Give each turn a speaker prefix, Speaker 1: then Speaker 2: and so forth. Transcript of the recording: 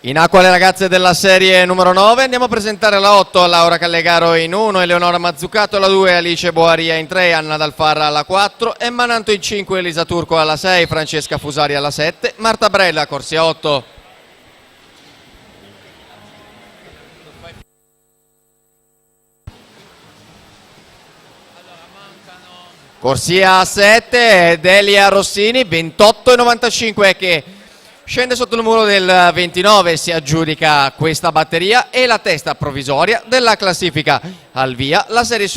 Speaker 1: In acqua le ragazze della serie numero 9, andiamo a presentare la 8, Laura Callegaro in 1, Eleonora Mazzucato alla 2, Alice Boaria in 3, Anna Dalfarra alla 4, Emma Nanto in 5, Elisa Turco alla 6, Francesca Fusari alla 7, Marta Brella, corsia 8. Corsia 7, Delia Rossini, 28,95 che scende sotto il numero del 29, si aggiudica questa batteria e la testa provvisoria della classifica. Al via la serie